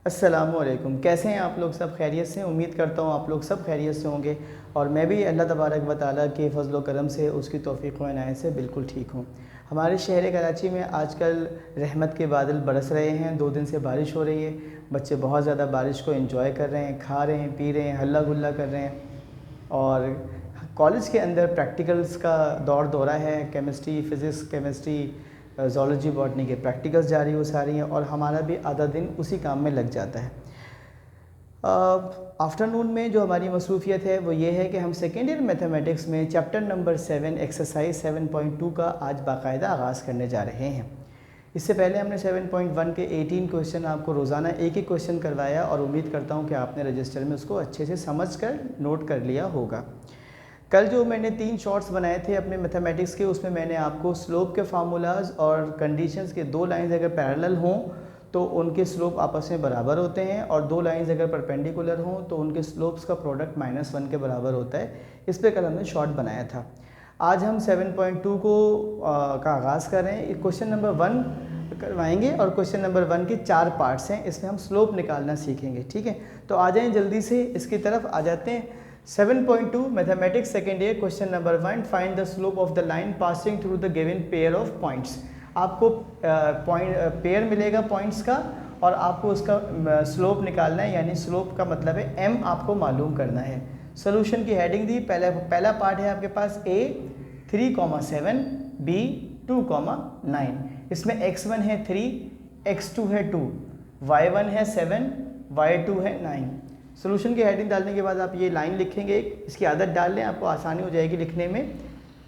अस्सलामुअलैकुम। कैसे हैं आप लोग? सब खैरियत से? उम्मीद करता हूँ आप लोग सब खैरियत से होंगे और मैं भी अल्लाह तबारक व तआला के फ़ज़ल व करम से, उसकी तौफ़ीक़ व इनायत से बिल्कुल ठीक हूँ। हमारे शहर कराची में आजकल रहमत के बादल बरस रहे हैं। 2 दिन से बारिश हो रही है। बच्चे बहुत ज़्यादा बारिश को एंजॉय कर रहे हैं, खा रहे हैं, पी रहे हैं, हल्ला गुल्ला कर रहे हैं। और कॉलेज के अंदर प्रैक्टिकल्स का दौर दौरा है। Chemistry, physics, chemistry, zoology, botany के प्रैक्टिकल्स जारी हो सारी हैं और हमारा भी आधा दिन उसी काम में लग जाता है। आफ्टरनून में जो हमारी मसरूफ़ियत है वो ये है कि हम सेकेंड ईयर मैथमेटिक्स में चैप्टर नंबर 7 एक्सरसाइज 7.2 का आज बाकायदा आगाज़ करने जा रहे हैं। इससे पहले हमने 7.1 के 18 क्वेश्चन आपको रोज़ाना एक एक क्वेश्चन करवाया और उम्मीद करता हूँ कि आपने रजिस्टर में उसको अच्छे से समझ कर नोट कर लिया होगा। कल जो मैंने 3 शॉर्ट्स बनाए थे अपने मैथमेटिक्स के, उसमें मैंने आपको स्लोप के फार्मूलाज और कंडीशंस के 2 लाइंस अगर पैरेलल हों तो उनके स्लोप आपस में बराबर होते हैं और 2 लाइंस अगर परपेंडिकुलर हों तो उनके स्लोप्स का प्रोडक्ट -1 के बराबर होता है। इस पर कल हमने शॉर्ट बनाया था। आज हम 7.2 का आगाज़ कर रहे हैं। क्वेश्चन नंबर 1 करवाएंगे और क्वेश्चन नंबर 1 के 4 पार्ट्स हैं। इसमें हम स्लोप निकालना सीखेंगे, ठीक है? तो आ जाएँ जल्दी से इसकी तरफ आ जाते हैं। 7.2 mathematics second year question number 1, find the slope of the line passing through the given pair of points. आपको पेयर मिलेगा पॉइंट्स का और आपको उसका स्लोप निकालना है, यानी स्लोप का मतलब है m आपको मालूम करना है। सोल्यूशन की हेडिंग दी, पहला पार्ट है आपके पास a 3,7, b 2,9। इसमें x1 है 3, x2 है 2, y1 है 7, y2 है 9। सोल्यूशन की हेडिंग डालने के बाद आप ये लाइन लिखेंगे, इसकी आदत डाल लें, आपको आसानी हो जाएगी लिखने में।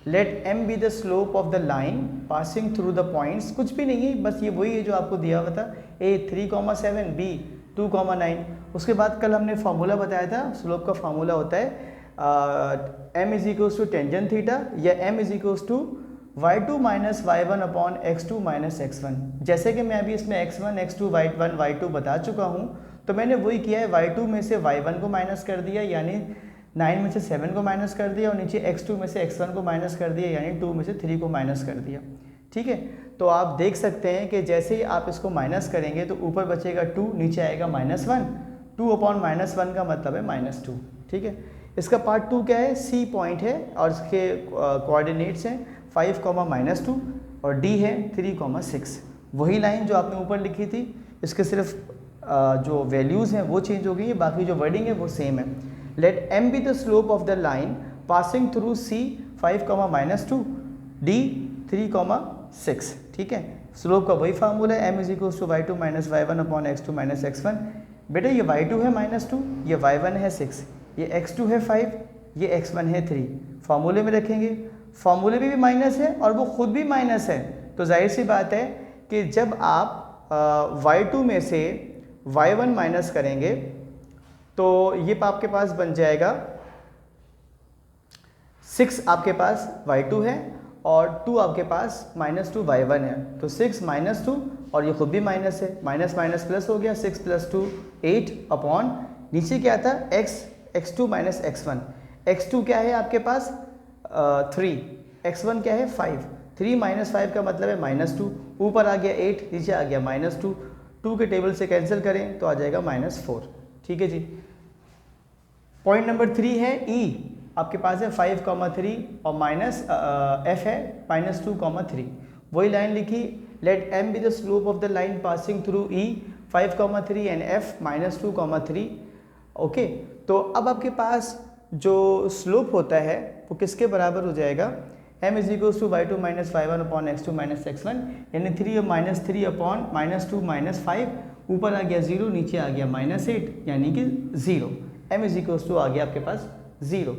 Let m be the slope of the line passing through the points. कुछ भी नहीं है, बस ये वही है जो आपको दिया हुआ था, a 3,7, b 2,9। उसके बाद कल हमने फार्मूला बताया था, स्लोप का फार्मूला होता है m is equals to tangent theta या m is equals to y2 minus y1 upon x2 minus x1। जैसे कि मैं अभी इसमें x1, x2, y1, y2 बता चुका हूँ, तो मैंने वही किया है। y2 में से y1 को माइनस कर दिया, यानी 9 में से 7 को माइनस कर दिया, और नीचे x2 में से x1 को माइनस कर दिया, यानी 2 में से 3 को माइनस कर दिया। ठीक है, तो आप देख सकते हैं कि जैसे ही आप इसको माइनस करेंगे तो ऊपर बचेगा 2, नीचे आएगा -1। 2 अपॉन -1 का मतलब है -2। ठीक है, इसका पार्ट 2 क्या है? C पॉइंट है और इसके कोऑर्डिनेट्स हैं 5, -2 और D है 3,6। वही लाइन जो आपने ऊपर लिखी थी, इसके सिर्फ जो वैल्यूज़ हैं वो चेंज हो गई है, बाकी जो वर्डिंग है वो सेम है। Let m be the slope of the line passing through C 5, -2, D 3,6। ठीक है, स्लोप का वही फार्मूला है, m is equals to y2 minus y1 upon x2 minus x1। बेटा ये y2 है -2, ये y1 है 6, ये x2 है 5, ये x1 है 3। फार्मूले में रखेंगे, फार्मूले में भी माइनस है और वो खुद भी माइनस है, तो जाहिर सी बात है कि जब आप y2 में से y1 माइनस करेंगे तो ये आपके पास बन जाएगा 6 आपके पास y2 है और 2 आपके पास -2 y1 है, तो 6 -2 और ये खुद भी माइनस है, माइनस माइनस प्लस हो गया, 6 + 2 8 अपॉन नीचे क्या था x2 माइनस x1। x2 क्या है आपके पास 3, x1 क्या है 5। 3 - 5 का मतलब है -2, ऊपर आ गया 8, नीचे आ गया -2। 2 के टेबल से कैंसिल करें तो आ जाएगा -4। ठीक है जी। पॉइंट नंबर 3 है E, आपके पास है 5,3 और माइनस F है -2,3। वही लाइन लिखी, let m be the slope of the line passing through E 5,3 and F -2,3। Okay, तो अब आपके पास जो स्लोप होता है वो किसके बराबर हो जाएगा? m is equals to y2 minus y1 upon x2 minus x1, यानी 3 अपॉन -2 -5, ऊपर आ गया 0, नीचे आ गया -8, यानी कि 0। m इज इक्वल्स टू आ गया आपके पास 0।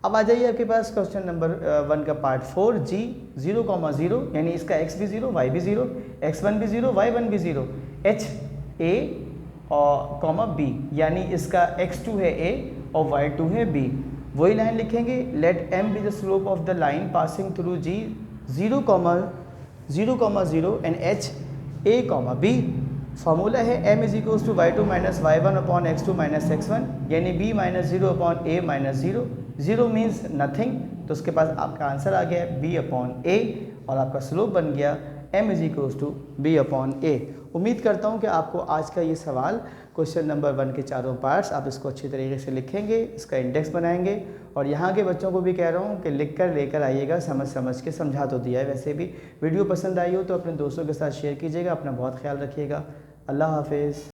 अब आ जाइए आपके पास क्वेश्चन नंबर 1 का पार्ट 4, g 0,0, यानी इसका x भी 0, y भी 0, x1 भी 0, y1 भी 0, h a और b, यानी इसका x2 है a और y2 है b। वही लाइन लिखेंगे, let m be the slope of the line passing through g 0,0 and h a, b। Formula है m is equals to y2 minus y1 upon x2 minus x1, यानी b -0 upon a -0। 0 means nothing, तो उसके पास आपका answer आ गया b upon a और आपका slope बन गया m is equals to B upon A. उम्मीद करता हूँ कि आपको आज का ये सवाल क्वेश्चन नंबर 1 के चारों पार्ट्स आप इसको अच्छी तरीके से लिखेंगे, इसका इंडेक्स बनाएंगे और यहाँ के बच्चों को भी कह रहा हूँ कि लिख कर लेकर आइएगा, समझ के। समझा तो दिया है वैसे भी। वीडियो पसंद आई हो तो अपने दोस्तों के साथ शेयर कीजिएगा। अपना बहुत ख्याल रखिएगा। अल्लाह हाफिज़।